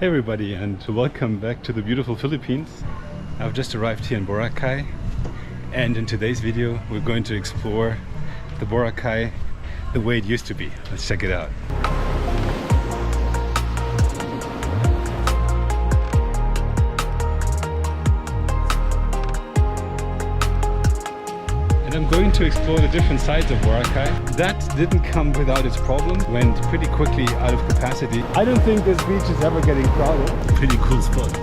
Hey everybody, and welcome back to the beautiful Philippines. I've just arrived here in Boracay, and in today's video we're going to explore the Boracay the way it used to be. Let's check it out. I'm going to explore the different sides of Boracay. That didn't come without its problems, went pretty quickly out of capacity. I don't think this beach is ever getting crowded. Pretty cool spot.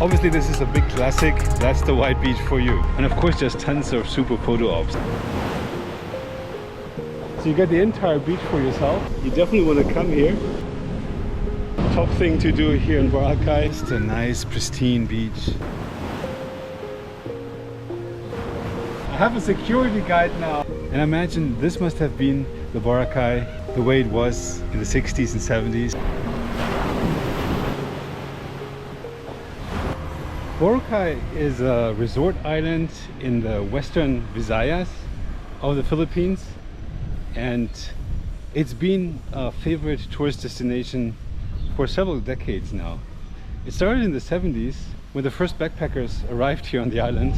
Obviously this is a big classic, that's the white beach for you. And of course there's tons of super photo ops. So you get the entire beach for yourself. You definitely want to come here. Top thing to do here in Boracay. It's a nice pristine beach. I have a security guide now. And I imagine this must have been the Boracay the way it was in the 60s and 70s. Boracay is a resort island in the western Visayas of the Philippines, and it's been a favorite tourist destination for several decades now. It started in the 70s when the first backpackers arrived here on the island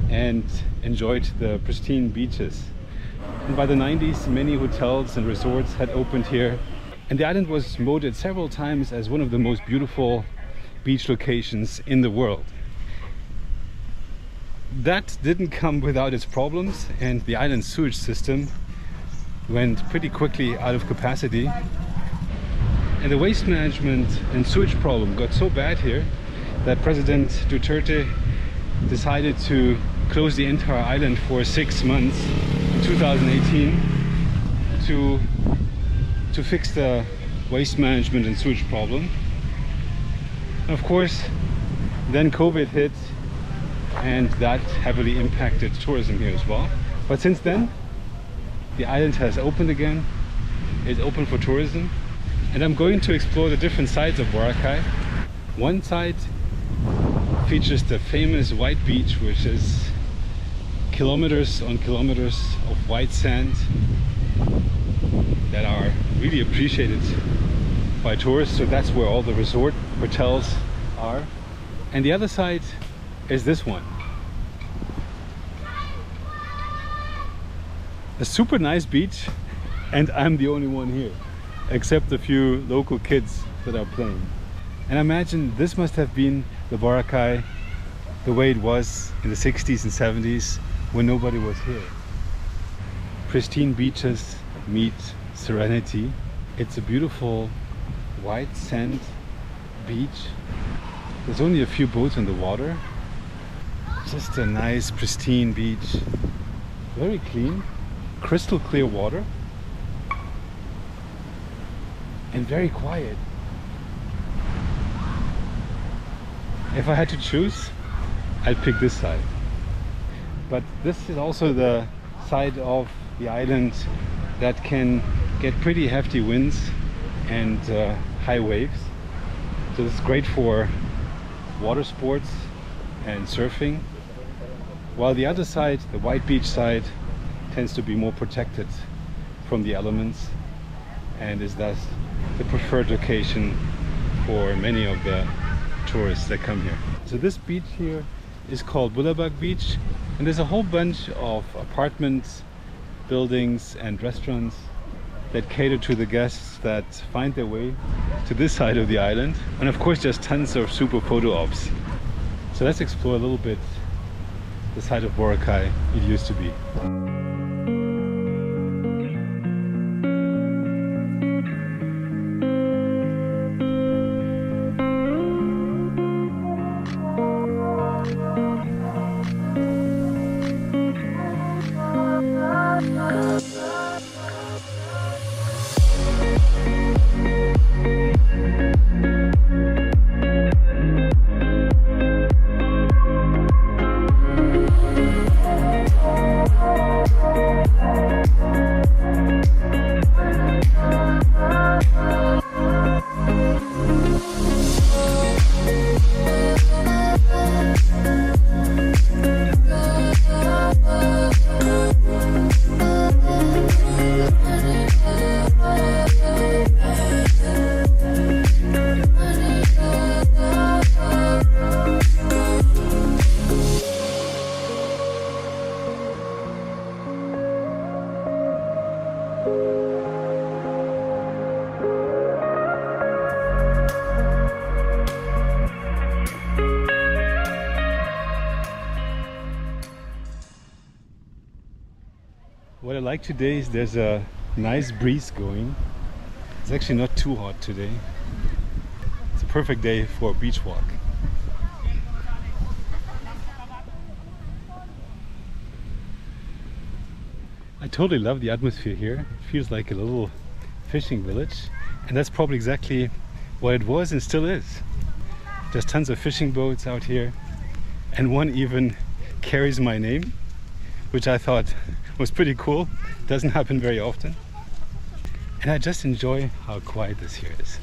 and enjoyed the pristine beaches. And by the 90s, many hotels and resorts had opened here, and the island was voted several times as one of the most beautiful beach locations in the world. That didn't come without its problems, and the island's sewage system went pretty quickly out of capacity. And the waste management and sewage problem got so bad here that President Duterte decided to close the entire island for 6 months in 2018 to fix the waste management and sewage problem. And of course, then COVID hit, and that heavily impacted tourism here as well. But since then, the island has opened again. It's open for tourism. And I'm going to explore the different sides of Boracay. One side features the famous white beach, which is kilometers on kilometers of white sand that are really appreciated by tourists. So that's where all the resort hotels are. And the other side is this one. A super nice beach, and I'm the only one here, except a few local kids that are playing. And I imagine this must have been the Boracay the way it was in the 60s and 70s when nobody was here. Pristine beaches meet serenity. It's a beautiful white sand beach. There's only a few boats in the water. Just a nice pristine beach. Very clean, crystal clear water. And very quiet. If I had to choose, I'd pick this side. But this is also the side of the island that can get pretty hefty winds and high waves. So this is great for water sports and surfing. While the other side, the white beach side, tends to be more protected from the elements and is thus the preferred location for many of the tourists that come here. So this beach here is called Bulabag Beach, and there's a whole bunch of apartments, buildings and restaurants that cater to the guests that find their way to this side of the island. And of course there's tons of super photo ops. So let's explore a little bit the side of Boracay it used to be. like today is there's a nice breeze going. It's actually not too hot today. It's a perfect day for a beach walk. I totally love the atmosphere here. It feels like a little fishing village, and that's probably exactly what it was and still is. There's tons of fishing boats out here, and one even carries my name, which I thought was pretty cool. Doesn't happen very often. And I just enjoy how quiet this here is.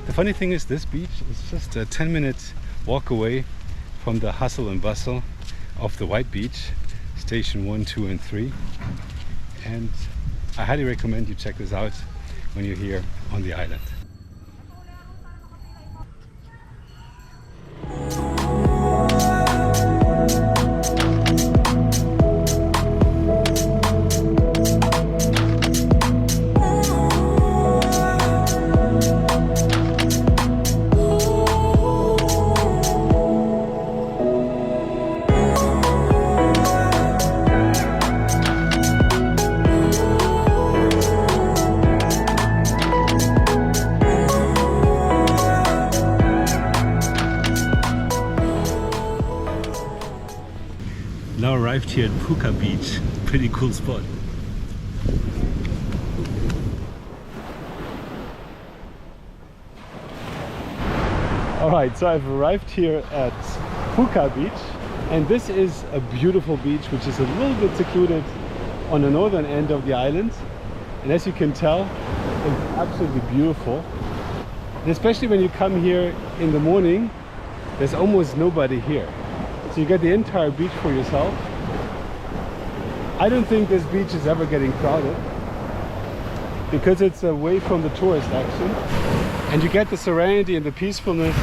The funny thing is, this beach is just a 10-minute walk away from the hustle and bustle of the White Beach, station 1, 2 and 3. And I highly recommend you check this out when you're here on the island. Now arrived here at Puka Beach. Pretty cool spot. Alright, so I've arrived here at Puka Beach, and this is a beautiful beach which is a little bit secluded on the northern end of the island, and as you can tell, it's absolutely beautiful. And especially when you come here in the morning, there's almost nobody here. So you get the entire beach for yourself. I don't think this beach is ever getting crowded because it's away from the tourist action, and you get the serenity and the peacefulness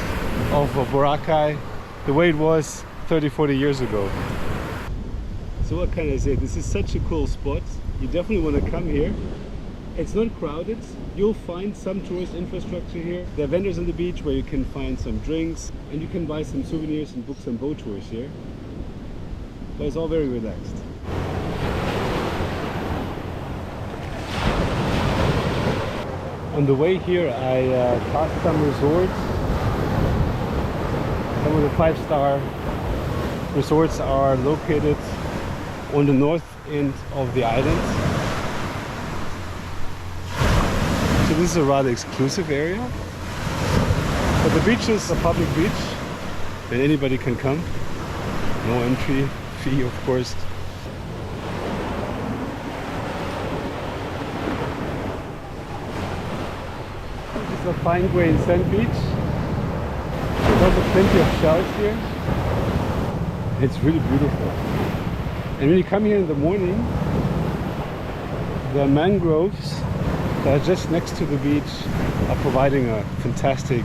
of Boracay the way it was 30-40 years ago. So what can I say? This is such a cool spot. You definitely want to come here. It's not crowded. You'll find some tourist infrastructure here. There are vendors on the beach where you can find some drinks, and you can buy some souvenirs and book some boat tours here. But it's all very relaxed. On the way here, I passed some resorts. Some of the 5-star resorts are located on the north end of the island. So this is a rather exclusive area. But the beach is a public beach and anybody can come. No entry fee, of course. This is a fine grained sand beach. There's also plenty of shells here. It's really beautiful. And when you come here in the morning, the mangroves that are just next to the beach are providing a fantastic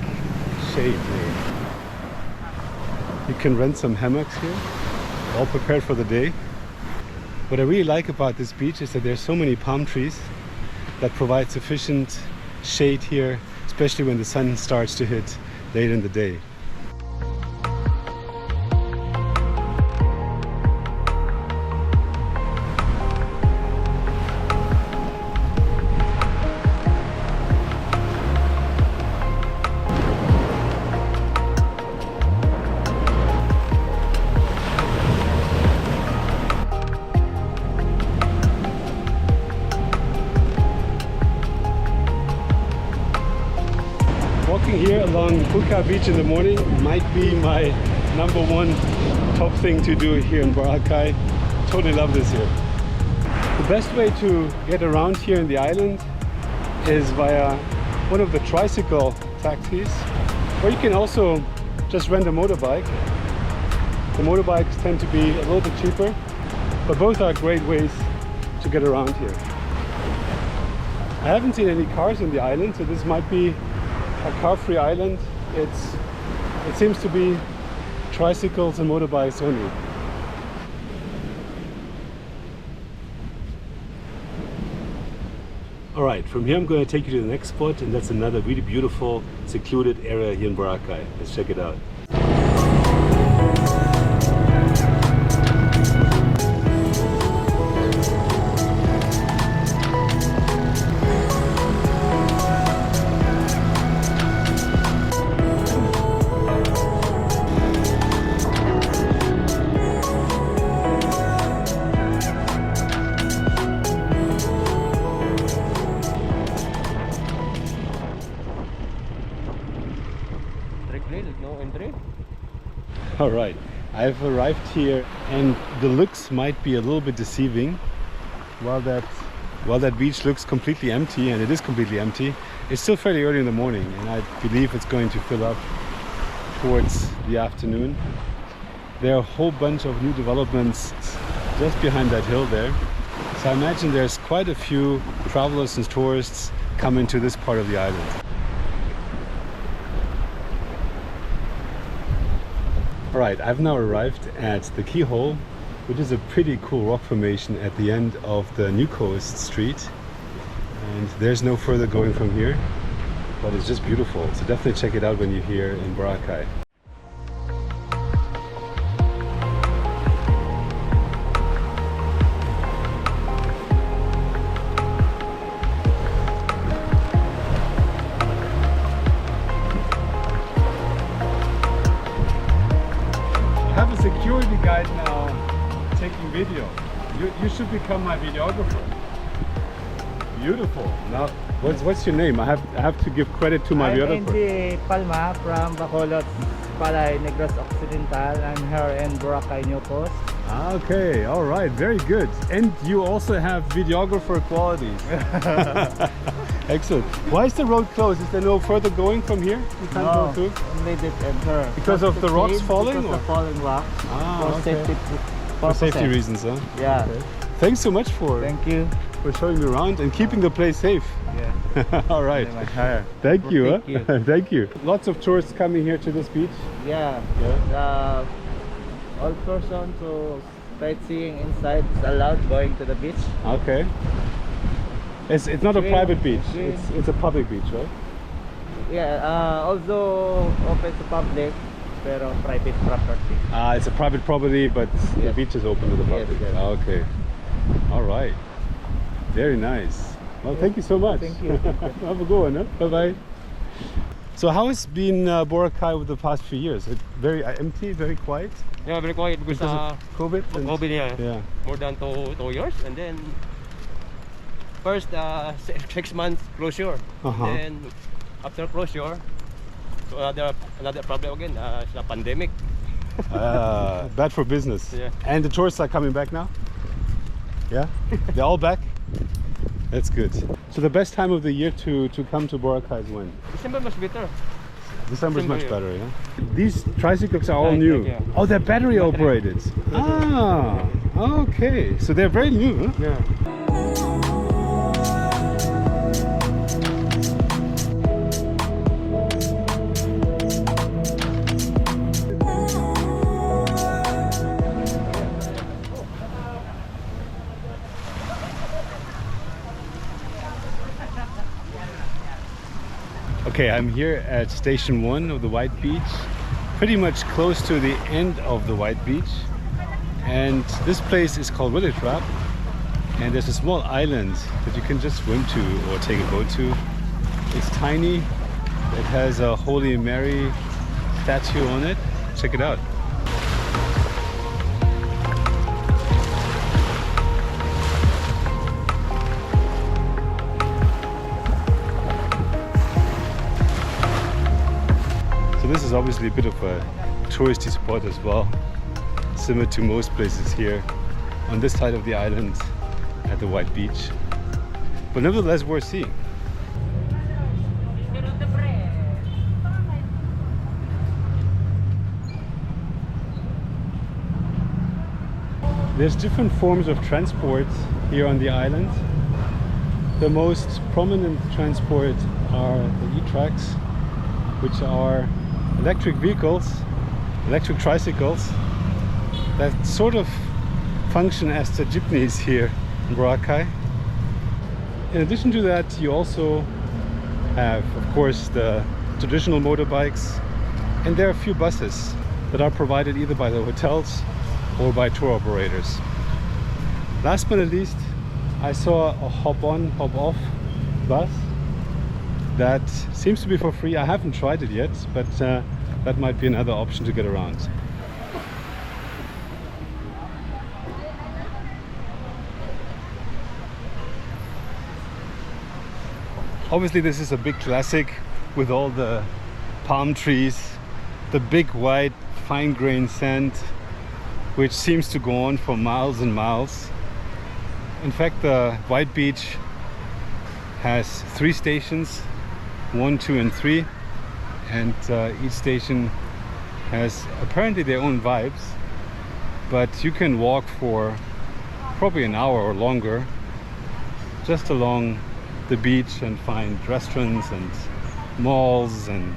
shade here. You can rent some hammocks here, all prepared for the day. What I really like about this beach is that there's so many palm trees that provide sufficient shade here, especially when the sun starts to hit late in the day. Walking here along Puka Beach in the morning might be my #1 top thing to do here in Boracay. Totally love this here. The best way to get around here in the island is via one of the tricycle taxis, or you can also just rent a motorbike. The motorbikes tend to be a little bit cheaper, but both are great ways to get around here. I haven't seen any cars on the island, so this might be a car-free island. It seems to be tricycles and motorbikes only. Alright, from here I'm going to take you to the next spot, and that's another really beautiful, secluded area here in Boracay. Let's check it out. Alright, I've arrived here and the looks might be a little bit deceiving. While that beach looks completely empty, and it is completely empty, it's still fairly early in the morning, and I believe it's going to fill up towards the afternoon. There are a whole bunch of new developments just behind that hill there. So I imagine there's quite a few travelers and tourists coming to this part of the island. Alright, I've now arrived at the keyhole, which is a pretty cool rock formation at the end of the New Coast Street. And there's no further going from here, but it's just beautiful. So definitely check it out when you're here in Boracay. Security guide now taking video. You should become my videographer. Beautiful. Now, what's your name? I have to give credit to my videographer. I'm Palma from Bacolod, Palay, Negros Occidental. I'm here in Boracay, New Coast. Okay, all right, very good. And you also have videographer qualities. Excellent. Why is the road closed? Is there no further going from here? You can't go through? Only this enter. Because of the rocks falling? Because of falling rocks. Ah, for okay. For safety reasons, huh? Yeah. Okay. Thanks so much for showing me around and keeping the place safe. Yeah. All right. Thank you. Thank you. Lots of tourists coming here to this beach. Yeah. All person to sightseeing inside is allowed going to the beach. Okay. It's not a private beach. It's a public beach, right? Yeah. Also open to public, pero private property. It's a private property, but the beach is open to the public. Yes. Okay. All right. Very nice. Well, thank you so much. Thank you. Have a good one. Huh? Bye-bye. So how has been Boracay over the past few years? It very empty, very quiet? Yeah, very quiet because Because of COVID? and- COVID, yeah. Yeah. More than two years, and then first 6 months closure. Then after closure, so another problem again. It's a pandemic. Bad for business. Yeah. And the tourists are coming back now? Yeah? They're all back? That's good. So the best time of the year to come to Boracay is when? December much better. December is much December, better, yeah? These tricycles are all Yeah, new. yeah. Oh, they're battery operated. Ah, okay. So they're very new, huh? Yeah. Okay, I'm here at station 1 of the White Beach, pretty much close to the end of the White Beach. And this place is called Wanderlust, and there's a small island that you can just swim to or take a boat to. It's tiny, it has a Holy Mary statue on it. Check it out. This is obviously a bit of a touristy spot as well, similar to most places here on this side of the island at the White Beach, but nevertheless worth seeing. There's different forms of transport here on the island. The most prominent transport are the e-tracks, which are electric vehicles, electric tricycles that sort of function as the jeepneys here in Boracay. In addition to that, you also have, of course, the traditional motorbikes, and there are a few buses that are provided either by the hotels or by tour operators. Last but not least, I saw a hop-on, hop-off bus that seems to be for free. I haven't tried it yet, but that might be another option to get around. Obviously this is a big classic with all the palm trees, the big white fine-grained sand, which seems to go on for miles and miles. In fact, the White Beach has 3 stations, 1, 2 and 3, and each station has apparently their own vibes, but you can walk for probably an hour or longer just along the beach and find restaurants and malls and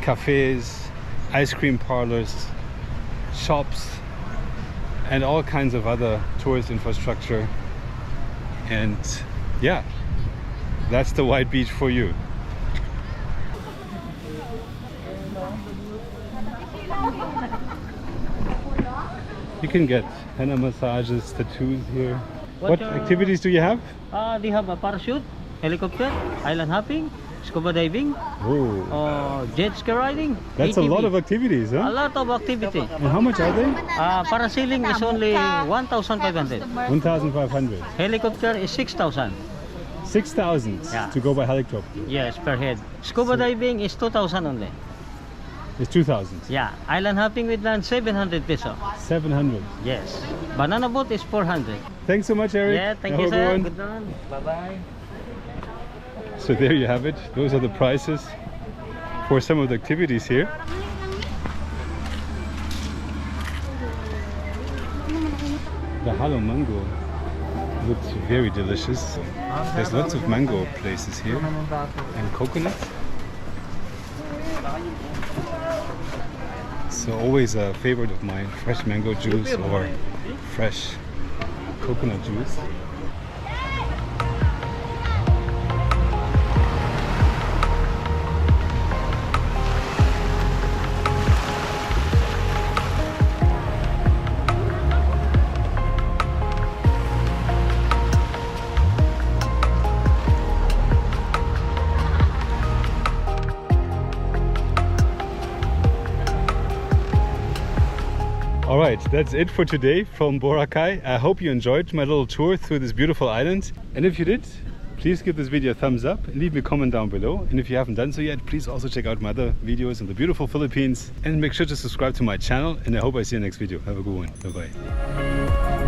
cafes, ice cream parlors, shops, and all kinds of other tourist infrastructure. And yeah, that's the White Beach for you. You can get henna massages, tattoos here. What activities do you have? They have a parachute, helicopter, island hopping, scuba diving, jet ski riding. That's ATV. a lot of activities, A huh? lot of activity. And how much are they? Parasailing is only 1,500. 1,500. Helicopter is 6,000. 6,000 Yeah. to go by helicopter. Yes, per head. Scuba diving is 2,000 only. It's 2,000. Yeah, island hopping with land 700 peso. 700. Yes. Banana boat is 400. Thanks so much, Eric. Yeah, thank Have you, a good sir. one. Good one. Bye bye. So there you have it. Those are the prices for some of the activities here. The halo mango looks very delicious. There's lots of mango places here and coconut. So always a favorite of mine, fresh mango juice or fresh coconut juice. All right, that's it for today from Boracay. I hope you enjoyed my little tour through this beautiful island. And if you did, please give this video a thumbs up and leave me a comment down below. And if you haven't done so yet, please also check out my other videos in the beautiful Philippines. And make sure to subscribe to my channel. And I hope I see you next video. Have a good one. Bye-bye.